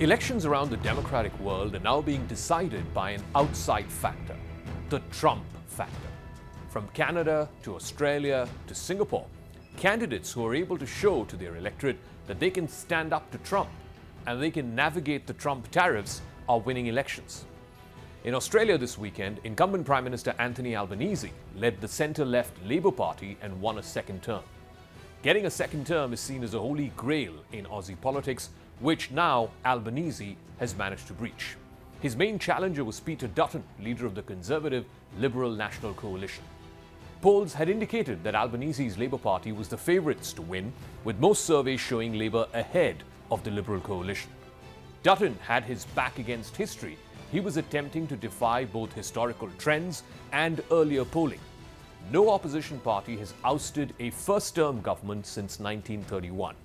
Elections around the democratic world are now being decided by an outside factor, the Trump factor. From Canada to Australia to Singapore, candidates who are able to show to their electorate that they can stand up to Trump and they can navigate the Trump tariffs are winning elections. In Australia this weekend, incumbent Prime Minister Anthony Albanese led the centre-left Labour Party and won a second term. Getting a second term is seen as a holy grail in Aussie politics, which now Albanese has managed to breach. His main challenger was Peter Dutton, leader of the Conservative Liberal National Coalition. Polls had indicated that Albanese's Labour Party was the favourites to win, with most surveys showing Labour ahead of the Liberal coalition. Dutton had his back against history. He was attempting to defy both historical trends and earlier polling. No opposition party has ousted a first-term government since 1931.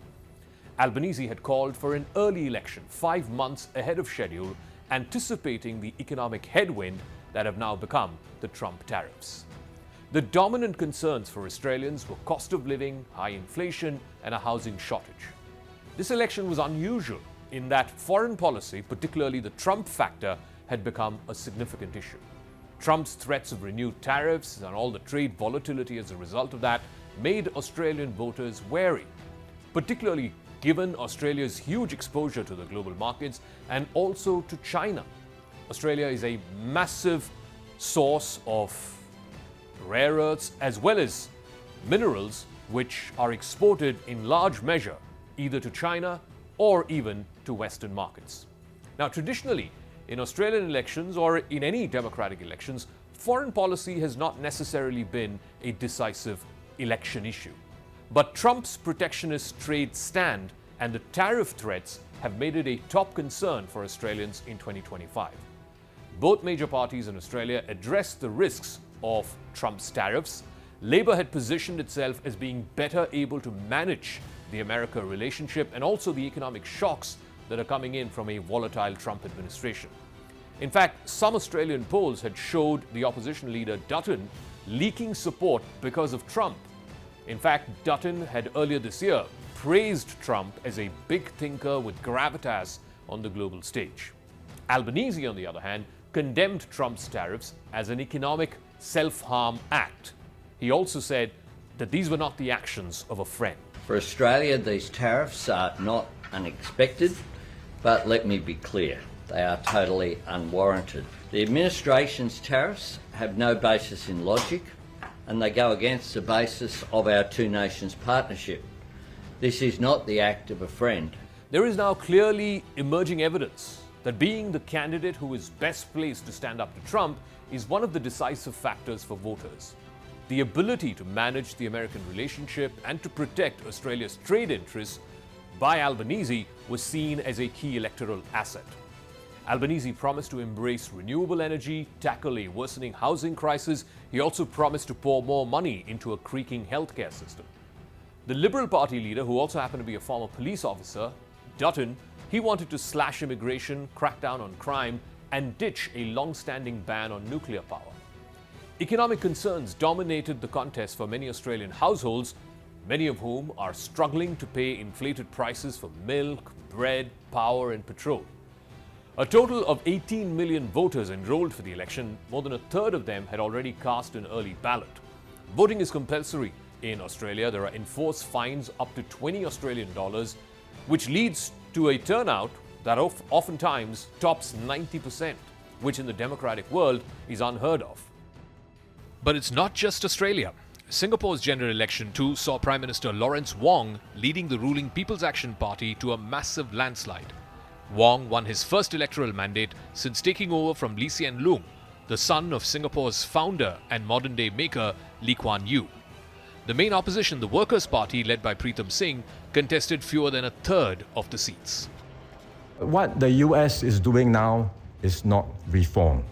Albanese had called for an early election 5 months ahead of schedule, anticipating the economic headwind that have now become the Trump tariffs. The dominant concerns for Australians were cost of living, high inflation, and a housing shortage. This election was unusual in that foreign policy, particularly the Trump factor, had become a significant issue. Trump's threats of renewed tariffs and all the trade volatility as a result of that made Australian voters wary, particularly given Australia's huge exposure to the global markets and also to China. Australia is a massive source of rare earths as well as minerals which are exported in large measure either to China or even to Western markets. Now, traditionally, in Australian elections or in any democratic elections, foreign policy has not necessarily been a decisive election issue. But Trump's protectionist trade stand and the tariff threats have made it a top concern for Australians in 2025. Both major parties in Australia addressed the risks of Trump's tariffs. Labor had positioned itself as being better able to manage the America relationship and also the economic shocks that are coming in from a volatile Trump administration. In fact, some Australian polls had showed the opposition leader Dutton leaking support because of Trump. In fact, Dutton had earlier this year praised Trump as a big thinker with gravitas on the global stage. Albanese, on the other hand, condemned Trump's tariffs as an economic self-harm act. He also said that these were not the actions of a friend. For Australia, these tariffs are not unexpected, but let me be clear, they are totally unwarranted. The administration's tariffs have no basis in logic, and they go against the basis of our two nations partnership. This is not the act of a friend. There is now clearly emerging evidence that being the candidate who is best placed to stand up to Trump is one of the decisive factors for voters. The ability to manage the American relationship and to protect Australia's trade interests by Albanese was seen as a key electoral asset. Albanese promised to embrace renewable energy, tackle a worsening housing crisis. He also promised to pour more money into a creaking healthcare system. The Liberal Party leader, who also happened to be a former police officer, Dutton, he wanted to slash immigration, crack down on crime, and ditch a long-standing ban on nuclear power. Economic concerns dominated the contest for many Australian households, many of whom are struggling to pay inflated prices for milk, bread, power, and petrol. A total of 18 million voters enrolled for the election. More than a third of them had already cast an early ballot. Voting is compulsory in Australia. There are enforced fines up to 20 Australian dollars, which leads to a turnout that oftentimes tops 90%, which in the democratic world is unheard of. But it's not just Australia. Singapore's general election too saw Prime Minister Lawrence Wong leading the ruling People's Action Party to a massive landslide. Wong won his first electoral mandate since taking over from Lee Hsien Loong, the son of Singapore's founder and modern-day maker Lee Kuan Yew. The main opposition, the Workers' Party, led by Pritam Singh, contested fewer than a third of the seats. What the US is doing now is not reform.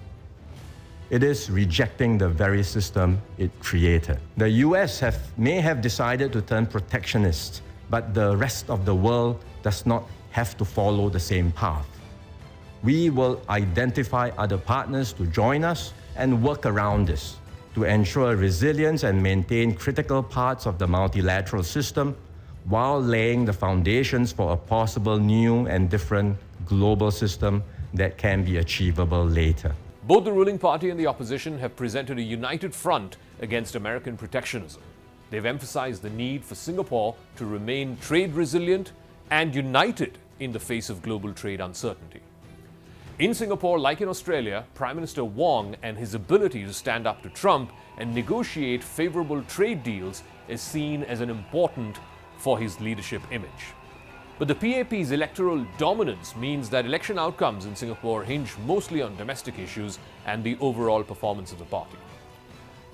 It is rejecting the very system it created. The US may have decided to turn protectionist, but the rest of the world does not have to follow the same path. We will identify other partners to join us and work around this to ensure resilience and maintain critical parts of the multilateral system while laying the foundations for a possible new and different global system that can be achievable later. Both the ruling party and the opposition have presented a united front against American protectionism. They've emphasized the need for Singapore to remain trade resilient and united in the face of global trade uncertainty. In Singapore, like in Australia, Prime Minister Wong and his ability to stand up to Trump and negotiate favorable trade deals is seen as an important for his leadership image. But the PAP's electoral dominance means that election outcomes in Singapore hinge mostly on domestic issues and the overall performance of the party.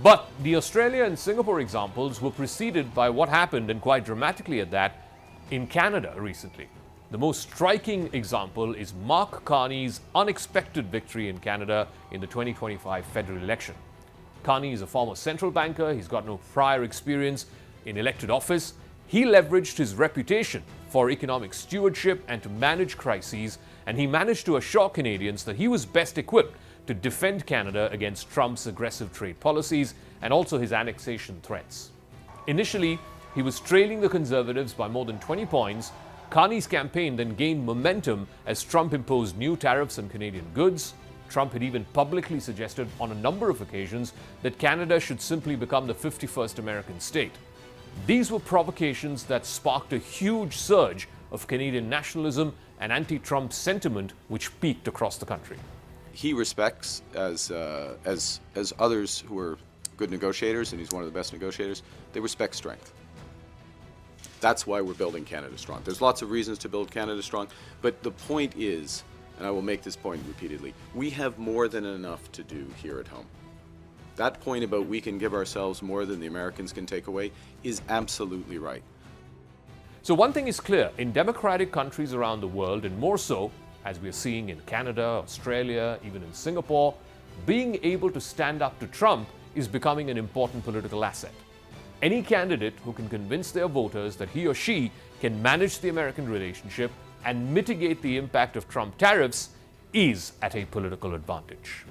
But the Australia and Singapore examples were preceded by what happened, and quite dramatically at that, in Canada recently. The most striking example is Mark Carney's unexpected victory in Canada in the 2025 federal election. Carney is a former central banker. He's got no prior experience in elected office. He leveraged his reputation for economic stewardship and to manage crises, and he managed to assure Canadians that he was best equipped to defend Canada against Trump's aggressive trade policies and also his annexation threats. Initially, he was trailing the Conservatives by more than 20 points. Carney's campaign then gained momentum as Trump imposed new tariffs on Canadian goods. Trump had even publicly suggested on a number of occasions that Canada should simply become the 51st American state. These were provocations that sparked a huge surge of Canadian nationalism and anti-Trump sentiment, which peaked across the country. He respects, as others who are good negotiators, and he's one of the best negotiators, they respect strength. That's why we're building Canada strong. There's lots of reasons to build Canada strong, but the point is, and I will make this point repeatedly, we have more than enough to do here at home. That point about we can give ourselves more than the Americans can take away is absolutely right. So one thing is clear, in democratic countries around the world, and more so, as we are seeing in Canada, Australia, even in Singapore, being able to stand up to Trump is becoming an important political asset. Any candidate who can convince their voters that he or she can manage the American relationship and mitigate the impact of Trump tariffs is at a political advantage.